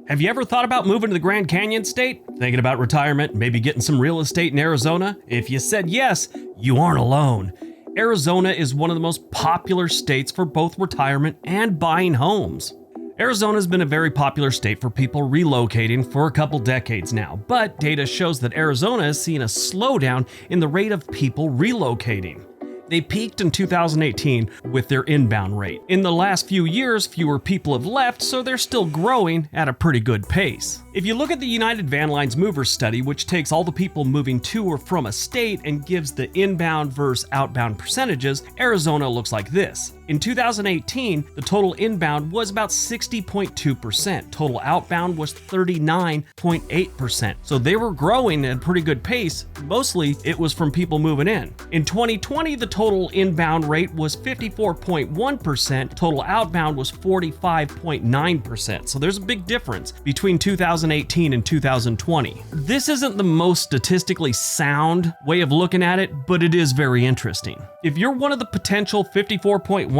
Have you ever thought about moving to the Grand Canyon State? Thinking about retirement, maybe getting some real estate in Arizona? If you said yes, you aren't alone. Arizona is one of the most popular states for both retirement and buying homes. Arizona has been a very popular state for people relocating for a couple decades now, but data shows that Arizona has seen a slowdown in the rate of people relocating. They peaked in 2018 with their inbound rate. In the last few years, fewer people have left, so they're still growing at a pretty good pace. If you look at the United Van Lines Movers study, which takes all the people moving to or from a state and gives the inbound versus outbound percentages, Arizona looks like this. In 2018, the total inbound was about 60.2%. Total outbound was 39.8%. So they were growing at a pretty good pace. Mostly it was from people moving in. In 2020, the total inbound rate was 54.1%. Total outbound was 45.9%. So there's a big difference between 2018 and 2020. This isn't the most statistically sound way of looking at it, but it is very interesting. If you're one of the potential 54.1%,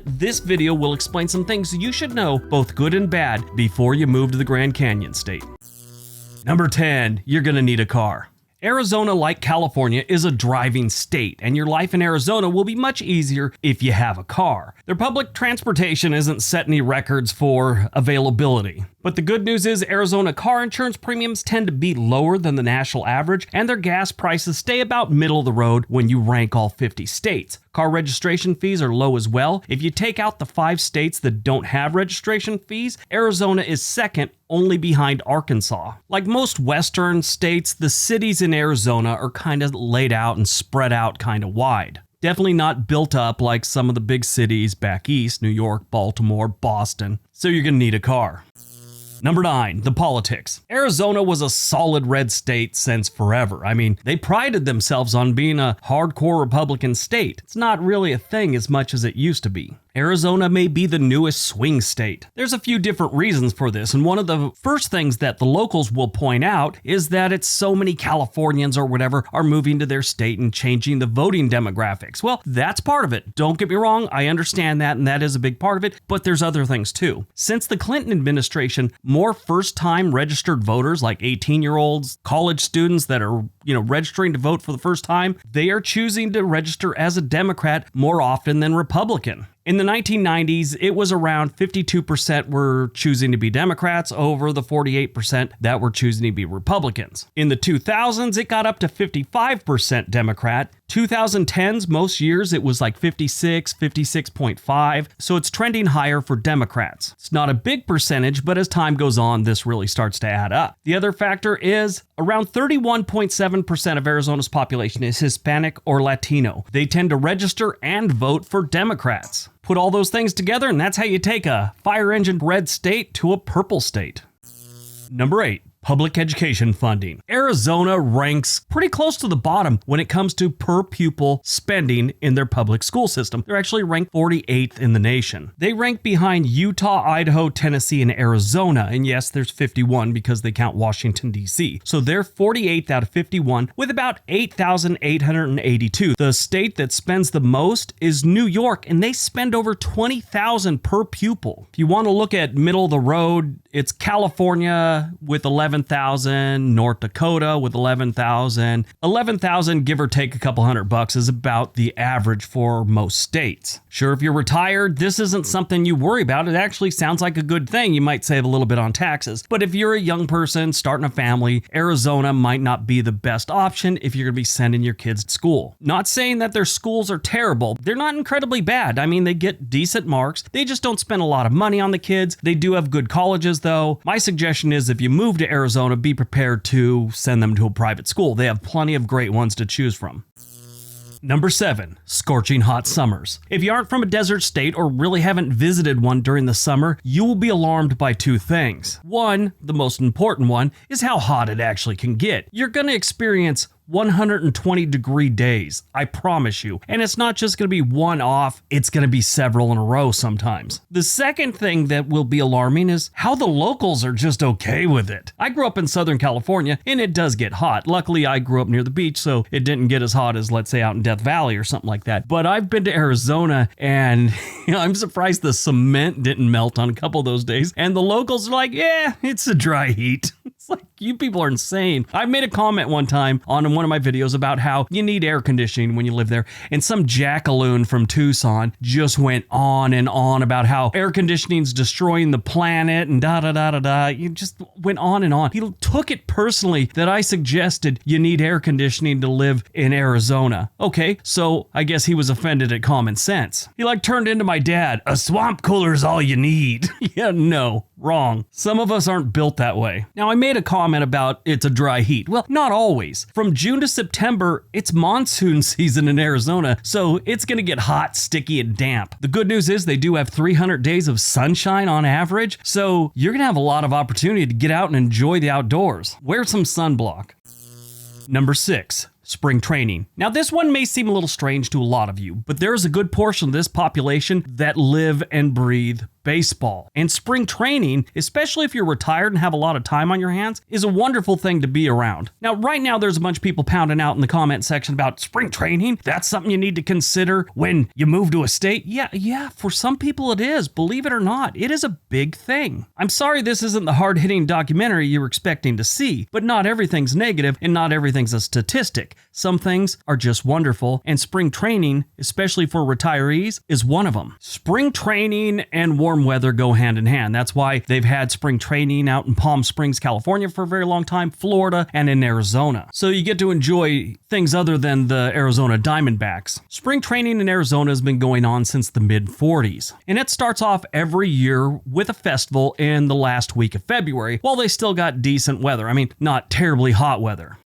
this video will explain some things you should know, both good and bad, before you move to the Grand Canyon State. Number 10, you're gonna need a car. Arizona, like California, is a driving state, and your life in Arizona will be much easier if you have a car. Their public transportation isn't set any records for availability. But the good news is Arizona car insurance premiums tend to be lower than the national average, and their gas prices stay about middle of the road when you rank all 50 states. Car registration fees are low as well. If you take out the 5 states that don't have registration fees, Arizona is second, only behind Arkansas. Like most western states, the cities in Arizona are kind of laid out and spread out kind of wide. Definitely not built up like some of the big cities back east, New York, Baltimore, Boston. So you're gonna need a car. Number 9, the politics. Arizona was a solid red state since forever. I mean, they prided themselves on being a hardcore Republican state. It's not really a thing as much as it used to be. Arizona may be the newest swing state. There's a few different reasons for this, and one of the first things that the locals will point out is that it's so many Californians or whatever are moving to their state and changing the voting demographics. Well, that's part of it. Don't get me wrong, I understand that, and that is a big part of it, but there's other things too. Since the Clinton administration, more first-time registered voters, like 18-year-olds, college students that are, registering to vote for the first time, they are choosing to register as a Democrat more often than Republican. In the 1990s, it was around 52% were choosing to be Democrats over the 48% that were choosing to be Republicans. In the 2000s, it got up to 55% Democrat. 2010s, most years, it was like 56, 56.5, so it's trending higher for Democrats. It's not a big percentage, but as time goes on, this really starts to add up. The other factor is around 31.7% of Arizona's population is Hispanic or Latino. They tend to register and vote for Democrats. Put all those things together, and that's how you take a fire engine red state to a purple state. Number 8. Public education funding. Arizona ranks pretty close to the bottom when it comes to per pupil spending in their public school system. They're actually ranked 48th in the nation. They rank behind Utah, Idaho, Tennessee, and Arizona. And yes, there's 51 because they count Washington, D.C. So they're 48th out of 51 with about 8,882. The state that spends the most is New York, and they spend over $20,000 per pupil. If you want to look at middle of the road, it's California with 11,000, North Dakota with 11,000. 11,000, give or take a couple $100 is about the average for most states. Sure, if you're retired, this isn't something you worry about. It actually sounds like a good thing. You might save a little bit on taxes. But if you're a young person starting a family, Arizona might not be the best option if you're going to be sending your kids to school. Not saying that their schools are terrible. They're not incredibly bad. I mean, they get decent marks. They just don't spend a lot of money on the kids. They do have good colleges, though. My suggestion is if you move to Arizona, be prepared to send them to a private school. They have plenty of great ones to choose from. Number 7, scorching hot summers. If you aren't from a desert state or really haven't visited one during the summer, you will be alarmed by 2 things. One, the most important one, is how hot it actually can get. You're going to experience 120-degree days. I promise you. And it's not just going to be one off, it's going to be several in a row sometimes. The second thing that will be alarming is how the locals are just okay with it. I grew up in Southern California and it does get hot. Luckily, I grew up near the beach, so it didn't get as hot as, let's say, out in Death Valley or something like that. But I've been to Arizona and I'm surprised the cement didn't melt on a couple of those days. And the locals are like, yeah, it's a dry heat. It's like, you people are insane. I made a comment one time on one of my videos about how you need air conditioning when you live there. And some jackaloon from Tucson just went on and on about how air conditioning's destroying the planet and da-da-da-da-da. You just went on and on. He took it personally that I suggested you need air conditioning to live in Arizona. Okay, so I guess he was offended at common sense. He turned into my dad. A swamp cooler is all you need. Yeah, no. Wrong. Some of us aren't built that way. Now, I made a comment about it's a dry heat. Well, not always. From June to September, it's monsoon season in Arizona, so it's going to get hot, sticky, and damp. The good news is they do have 300 days of sunshine on average, so you're going to have a lot of opportunity to get out and enjoy the outdoors. Wear some sunblock. Number 6. Spring training. Now, this one may seem a little strange to a lot of you, but there is a good portion of this population that live and breathe baseball. And spring training, especially if you're retired and have a lot of time on your hands, is a wonderful thing to be around. Now, right now, there's a bunch of people pounding out in the comment section about spring training. That's something you need to consider when you move to a state. Yeah, for some people it is. Believe it or not, it is a big thing. I'm sorry this isn't the hard-hitting documentary you were expecting to see, but not everything's negative and not everything's a statistic. Some things are just wonderful, and spring training, especially for retirees, is one of them. Spring training and warm weather go hand in hand. That's why they've had spring training out in Palm Springs, California for a very long time, Florida, and in Arizona. So you get to enjoy things other than the Arizona Diamondbacks. Spring training in Arizona has been going on since the mid-40s, and it starts off every year with a festival in the last week of February, while they still got decent weather. I mean, not terribly hot weather.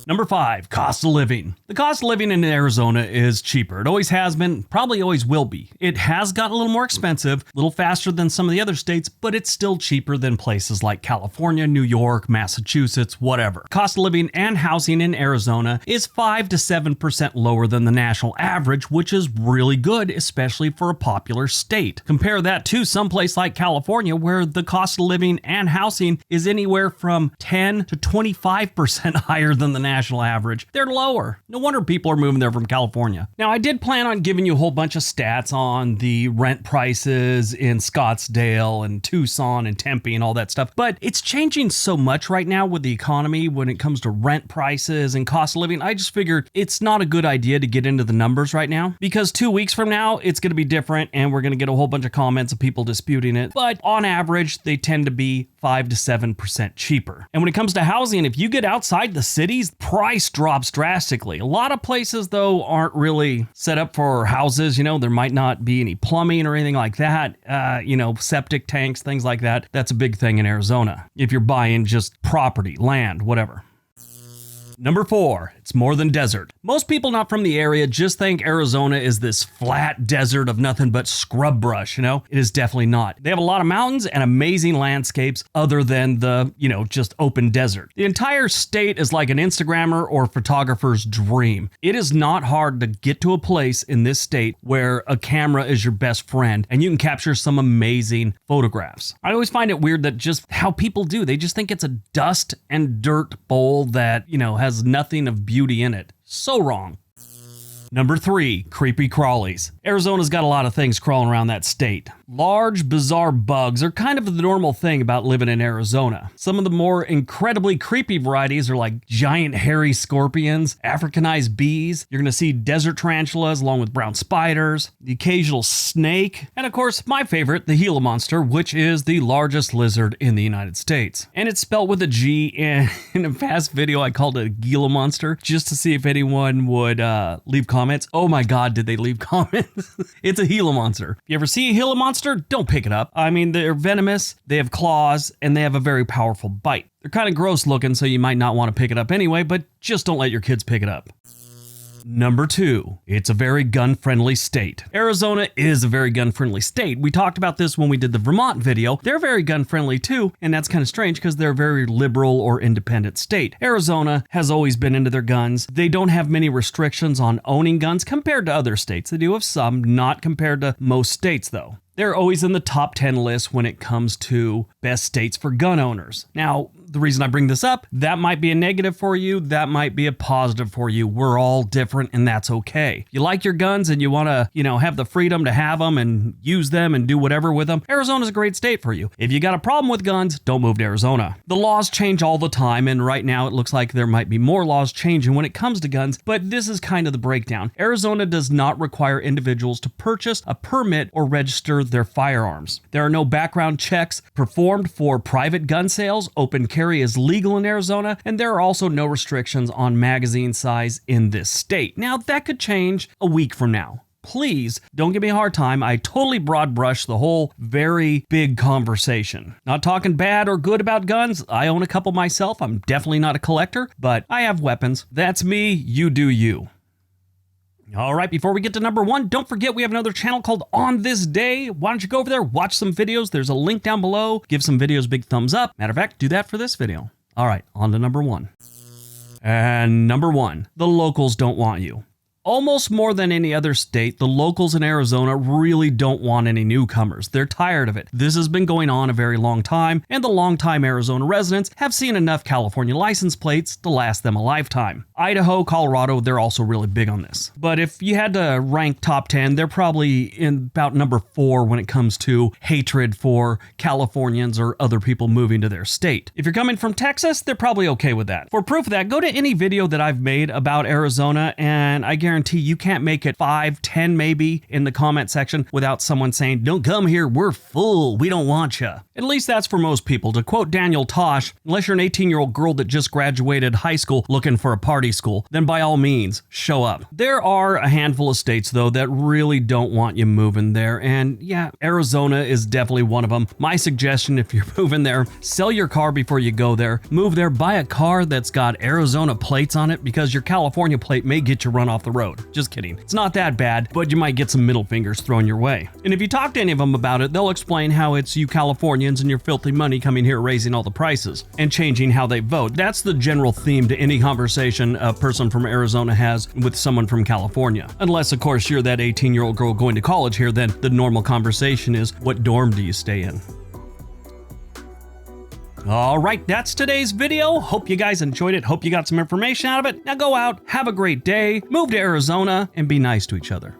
Number 5, cost of living. The cost of living in Arizona is cheaper. It always has been, probably always will be. It has gotten a little more expensive, a little faster than some of the other states, but it's still cheaper than places like California, New York, Massachusetts, whatever. Cost of living and housing in Arizona is 5 to 7% lower than the national average, which is really good, especially for a popular state. Compare that to someplace like California, where the cost of living and housing is anywhere from 10 to 25% higher than the national average. They're lower. No wonder people are moving there from California. Now, I did plan on giving you a whole bunch of stats on the rent prices in Scottsdale and Tucson and Tempe and all that stuff, but it's changing so much right now with the economy when it comes to rent prices and cost of living. I just figured it's not a good idea to get into the numbers right now, because 2 weeks from now, it's going to be different and we're going to get a whole bunch of comments of people disputing it. But on average, they tend to be 5 to 7% cheaper. And when it comes to housing, if you get outside the cities, price drops drastically. A lot of places, though, aren't really set up for houses. There might not be any plumbing or anything like that. Septic tanks, things like that. That's a big thing in Arizona. If you're buying just property, land, whatever. Number 4, it's more than desert. Most people not from the area just think Arizona is this flat desert of nothing but scrub brush, It is definitely not. They have a lot of mountains and amazing landscapes other than the, just open desert. The entire state is like an Instagrammer or photographer's dream. It is not hard to get to a place in this state where a camera is your best friend and you can capture some amazing photographs. I always find it weird that just how people do. They just think it's a dust and dirt bowl that, has nothing of beauty in it. So wrong. Number 3, creepy crawlies. Arizona's got a lot of things crawling around that state. Large, bizarre bugs are kind of the normal thing about living in Arizona. Some of the more incredibly creepy varieties are like giant hairy scorpions, Africanized bees. You're going to see desert tarantulas along with brown spiders, the occasional snake, and of course, my favorite, the Gila monster, which is the largest lizard in the United States. And it's spelled with a G, and in a past video, I called it a Gila monster just to see if anyone would leave comments. Oh my God, did they leave comments? It's a Gila monster. You ever see a Gila monster? Don't pick it up. I mean, they're venomous, they have claws, and they have a very powerful bite. They're kind of gross looking, so you might not want to pick it up anyway, but just don't let your kids pick it up. Number 2, it's a very gun-friendly state. Arizona is a very gun-friendly state. We talked about this when we did the Vermont video. They're very gun-friendly too, and that's kind of strange because they're a very liberal or independent state. Arizona has always been into their guns. They don't have many restrictions on owning guns compared to other states. They do have some, not compared to most states though. They're always in the top 10 list when it comes to best states for gun owners. Now, the reason I bring this up, that might be a negative for you, that might be a positive for you. We're all different and that's okay. If you like your guns and you want to, have the freedom to have them and use them and do whatever with them, Arizona's a great state for you. If you got a problem with guns, don't move to Arizona. The laws change all the time, and right now it looks like there might be more laws changing when it comes to guns, but this is kind of the breakdown. Arizona does not require individuals to purchase a permit or register their firearms. There are no background checks performed for private gun sales. Open carry is legal in Arizona, and there are also no restrictions on magazine size in this state. Now, that could change a week from now. Please don't give me a hard time. I totally broad brush the whole very big conversation. Not talking bad or good about guns. I own a couple myself. I'm definitely not a collector, but I have weapons. That's me. You do you. All right, before we get to number 1, don't forget we have another channel called On This Day. Why don't you go over there, watch some videos. There's a link down below. Give some videos a big thumbs up. Matter of fact, do that for this video. All right, on to number 1. And number 1, the locals don't want you. Almost more than any other state, the locals in Arizona really don't want any newcomers. They're tired of it. This has been going on a very long time, and the longtime Arizona residents have seen enough California license plates to last them a lifetime. Idaho, Colorado, they're also really big on this. But if you had to rank top 10, they're probably in about number 4 when it comes to hatred for Californians or other people moving to their state. If you're coming from Texas, they're probably okay with that. For proof of that, go to any video that I've made about Arizona, and I guarantee you can't make it 5, 10 maybe in the comment section without someone saying, "Don't come here, we're full, we don't want you." At least that's for most people. To quote Daniel Tosh, unless you're an 18-year-old girl that just graduated high school looking for a party school, then by all means, show up. There are a handful of states though that really don't want you moving there, and yeah, Arizona is definitely one of them. My suggestion, if you're moving there, sell your car before you go there. Move there, buy a car that's got Arizona plates on it, because your California plate may get you run off the road. Just kidding. It's not that bad, but you might get some middle fingers thrown your way. And if you talk to any of them about it, they'll explain how it's you Californians and your filthy money coming here raising all the prices and changing how they vote. That's the general theme to any conversation a person from Arizona has with someone from California. Unless, of course, you're that 18-year-old girl going to college here, then the normal conversation is, what dorm do you stay in? All right, that's today's video. Hope you guys enjoyed it. Hope you got some information out of it. Now go out, have a great day, move to Arizona, and be nice to each other.